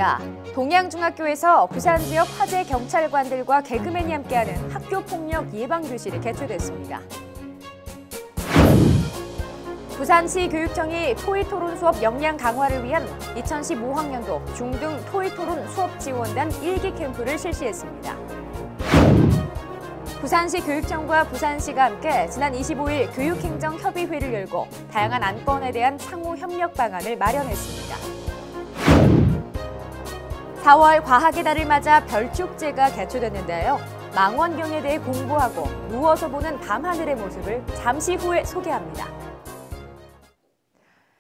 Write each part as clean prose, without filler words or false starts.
뉴스입니다. 동양중학교에서 부산 지역 화재 경찰관들과 개그맨이 함께하는 학교폭력 예방교실이 개최됐습니다. 부산시 교육청이 토의토론 수업 역량 강화를 위한 2015학년도 중등 토의토론 수업 지원단 1기 캠프를 실시했습니다. 부산시 교육청과 부산시가 함께 지난 25일 교육행정협의회를 열고 다양한 안건에 대한 상호 협력 방안을 마련했습니다. 4월 과학의 달을 맞아 별축제가 개최됐는데요. 망원경에 대해 공부하고 누워서 보는 밤하늘의 모습을 잠시 후에 소개합니다.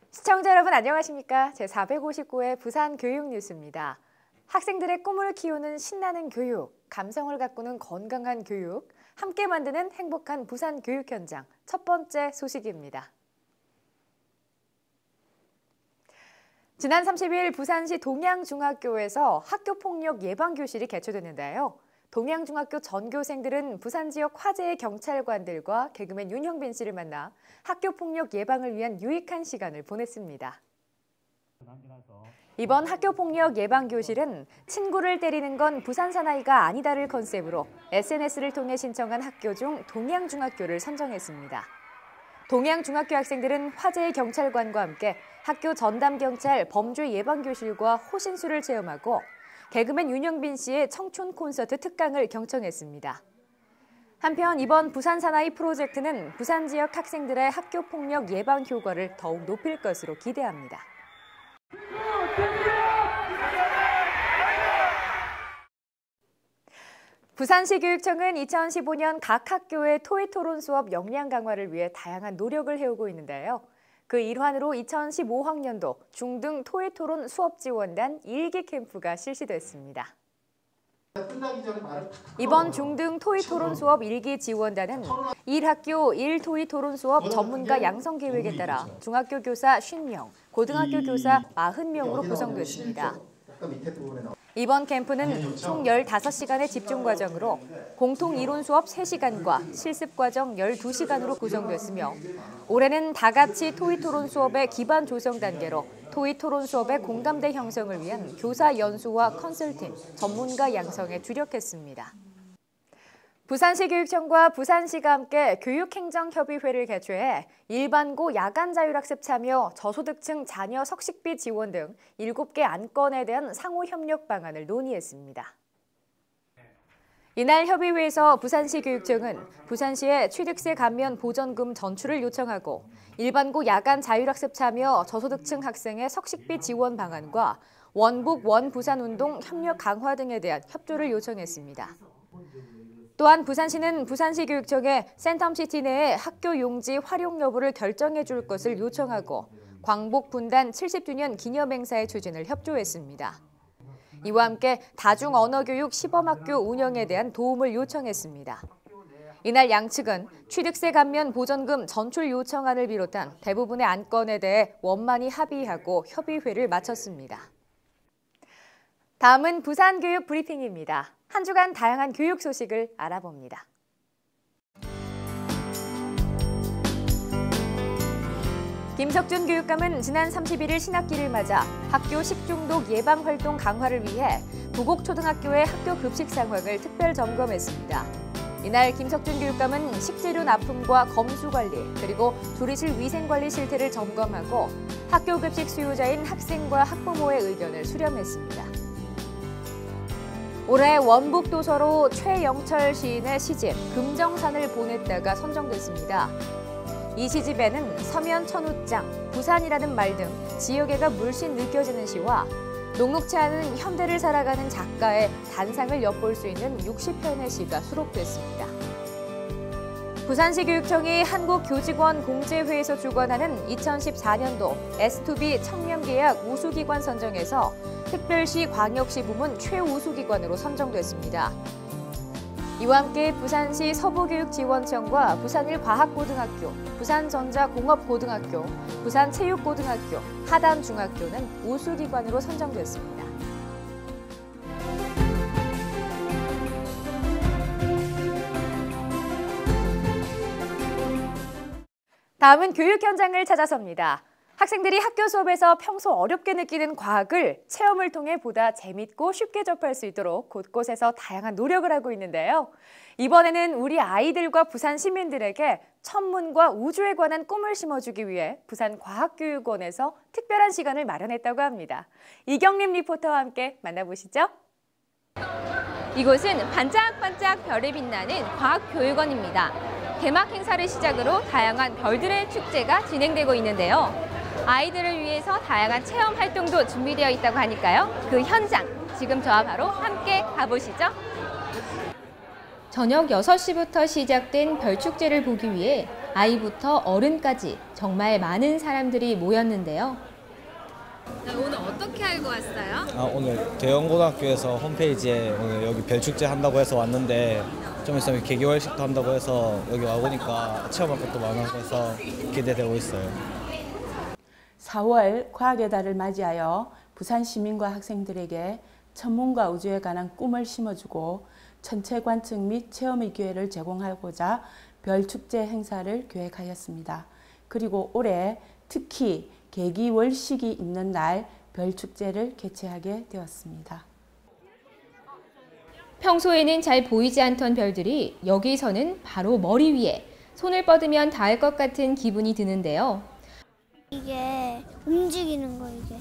시청자 여러분 안녕하십니까? 제459회 부산 교육 뉴스입니다. 학생들의 꿈을 키우는 신나는 교육, 감성을 가꾸는 건강한 교육, 함께 만드는 행복한 부산 교육 현장 첫 번째 소식입니다. 지난 30일 부산시 동양중학교에서 학교폭력 예방교실이 개최됐는데요. 동양중학교 전교생들은 부산 지역 화재의 경찰관들과 개그맨 윤형빈 씨를 만나 학교폭력 예방을 위한 유익한 시간을 보냈습니다. 이번 학교폭력 예방교실은 친구를 때리는 건 부산 사나이가 아니다를 컨셉으로 SNS를 통해 신청한 학교 중 동양중학교를 선정했습니다. 동양중학교 학생들은 화재의 경찰관과 함께 학교 전담경찰 범죄 예방교실과 호신술을 체험하고 개그맨 윤형빈 씨의 청춘 콘서트 특강을 경청했습니다. 한편 이번 부산 사나이 프로젝트는 부산 지역 학생들의 학교폭력 예방 효과를 더욱 높일 것으로 기대합니다. 부산시 교육청은 2015년 각 학교의 토의토론 수업 역량 강화를 위해 다양한 노력을 해오고 있는데요. 그 일환으로 2015학년도 중등 토의토론 수업 지원단 1기 캠프가 실시됐습니다. 이번 중등 토의토론 수업 1기 지원단은 1학교 1토의토론 수업 전문가 양성 계획에 따라 중학교 교사 50명, 고등학교 교사 40명으로 구성됐습니다. 이번 캠프는 총 15시간의 집중 과정으로 공통 이론 수업 3시간과 실습 과정 12시간으로 구성됐으며 올해는 다 같이 토의토론 수업의 기반 조성 단계로 토의토론 수업의 공감대 형성을 위한 교사 연수와 컨설팅, 전문가 양성에 주력했습니다. 부산시 교육청과 부산시가 함께 교육행정협의회를 개최해 일반고 야간 자율학습 참여, 저소득층 자녀 석식비 지원 등 7개 안건에 대한 상호 협력 방안을 논의했습니다. 이날 협의회에서 부산시 교육청은 부산시에 취득세 감면 보전금 전출을 요청하고 일반고 야간 자율학습 참여, 저소득층 학생의 석식비 지원 방안과 원북 원부산운동 협력 강화 등에 대한 협조를 요청했습니다. 또한 부산시는 부산시 교육청에 센텀시티 내의 학교 용지 활용 여부를 결정해 줄 것을 요청하고 광복 분단 70주년 기념행사의 추진을 협조했습니다. 이와 함께 다중언어교육 시범학교 운영에 대한 도움을 요청했습니다. 이날 양측은 취득세 감면 보전금 전출 요청안을 비롯한 대부분의 안건에 대해 원만히 합의하고 협의회를 마쳤습니다. 다음은 부산 교육 브리핑입니다. 한 주간 다양한 교육 소식을 알아봅니다. 김석준 교육감은 지난 31일 신학기를 맞아 학교 식중독 예방 활동 강화를 위해 부곡초등학교의 학교 급식 상황을 특별 점검했습니다. 이날 김석준 교육감은 식재료 납품과 검수 관리, 그리고 조리실 위생 관리 실태를 점검하고 학교 급식 수요자인 학생과 학부모의 의견을 수렴했습니다. 올해 원북 도서로 최영철 시인의 시집 금정산을 보냈다가 선정됐습니다. 이 시집에는 서면 천우장, 부산이라는 말 등 지역애가 물씬 느껴지는 시와 녹록치 않은 현대를 살아가는 작가의 단상을 엿볼 수 있는 60편의 시가 수록됐습니다. 부산시 교육청이 한국교직원 공제회에서 주관하는 2014년도 S2B 청렴계약 우수기관 선정에서 특별시 광역시 부문 최우수기관으로 선정됐습니다. 이와 함께 부산시 서부교육지원청과 부산일과학고등학교, 부산전자공업고등학교, 부산체육고등학교, 하단중학교는 우수기관으로 선정됐습니다. 다음은 교육 현장을 찾아섭니다. 학생들이 학교 수업에서 평소 어렵게 느끼는 과학을 체험을 통해 보다 재밌고 쉽게 접할 수 있도록 곳곳에서 다양한 노력을 하고 있는데요. 이번에는 우리 아이들과 부산 시민들에게 천문과 우주에 관한 꿈을 심어주기 위해 부산과학교육원에서 특별한 시간을 마련했다고 합니다. 이경림 리포터와 함께 만나보시죠. 이곳은 반짝반짝 별이 빛나는 과학교육원입니다. 개막 행사를 시작으로 다양한 별들의 축제가 진행되고 있는데요. 아이들을 위해서 다양한 체험 활동도 준비되어 있다고 하니까요. 그 현장, 지금 저와 바로 함께 가보시죠. 저녁 6시부터 시작된 별축제를 보기 위해 아이부터 어른까지 정말 많은 사람들이 모였는데요. 오늘 어떻게 알고 왔어요? 오늘 대형고등학교에서 홈페이지에 오늘 여기 별축제 한다고 해서 왔는데 좀 있으면 개교회식도 한다고 해서 여기 와보니까 체험할 것도 많아서 해서 기대되고 있어요. 4월 과학의 달을 맞이하여 부산 시민과 학생들에게 천문과 우주에 관한 꿈을 심어주고 천체 관측 및 체험의 기회를 제공하고자 별축제 행사를 계획하였습니다. 그리고 올해 특히 개기월식이 있는 날 별축제를 개최하게 되었습니다. 평소에는 잘 보이지 않던 별들이 여기서는 바로 머리 위에 손을 뻗으면 닿을 것 같은 기분이 드는데요. 이게 움직이는 거 이게.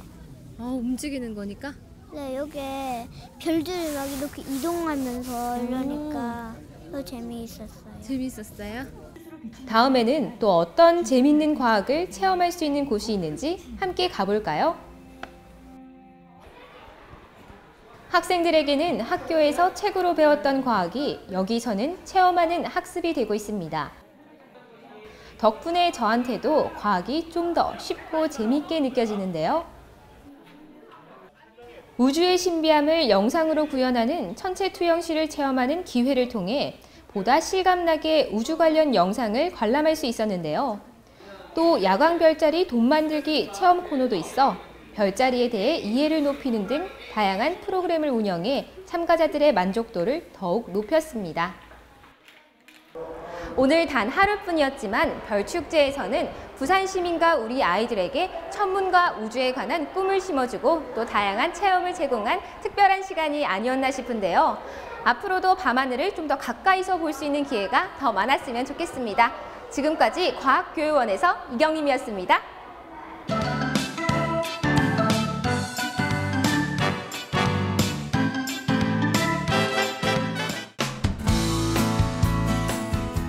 움직이는 거니까? 네, 여기에 별들이 막 이렇게 이동하면서 이러니까 더 재미있었어요. 재미있었어요? 다음에는 또 어떤 재밌는 과학을 체험할 수 있는 곳이 있는지 함께 가볼까요? 학생들에게는 학교에서 책으로 배웠던 과학이 여기서는 체험하는 학습이 되고 있습니다. 덕분에 저한테도 과학이 좀 더 쉽고 재미있게 느껴지는데요. 우주의 신비함을 영상으로 구현하는 천체 투영실을 체험하는 기회를 통해 보다 실감나게 우주 관련 영상을 관람할 수 있었는데요. 또 야광 별자리 돈 만들기 체험 코너도 있어 별자리에 대해 이해를 높이는 등 다양한 프로그램을 운영해 참가자들의 만족도를 더욱 높였습니다. 오늘 단 하루뿐이었지만 별축제에서는 부산 시민과 우리 아이들에게 천문과 우주에 관한 꿈을 심어주고 또 다양한 체험을 제공한 특별한 시간이 아니었나 싶은데요. 앞으로도 밤하늘을 좀 더 가까이서 볼 수 있는 기회가 더 많았으면 좋겠습니다. 지금까지 과학교육원에서 이경림이었습니다.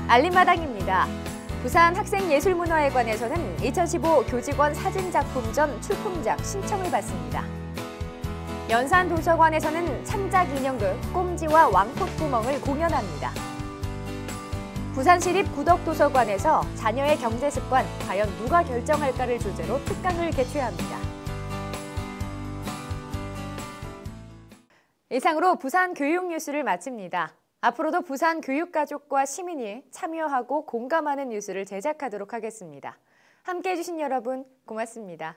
알림마당입니다. 부산 학생예술문화회관에서는 2015 교직원 사진작품전 출품작 신청을 받습니다. 연산도서관에서는 창작 인형극 꼼지와 왕콧구멍을 공연합니다. 부산시립 구덕도서관에서 자녀의 경제습관 과연 누가 결정할까를 주제로 특강을 개최합니다. 이상으로 부산 교육 뉴스를 마칩니다. 앞으로도 부산 교육가족과 시민이 참여하고 공감하는 뉴스를 제작하도록 하겠습니다. 함께해 주신 여러분 고맙습니다.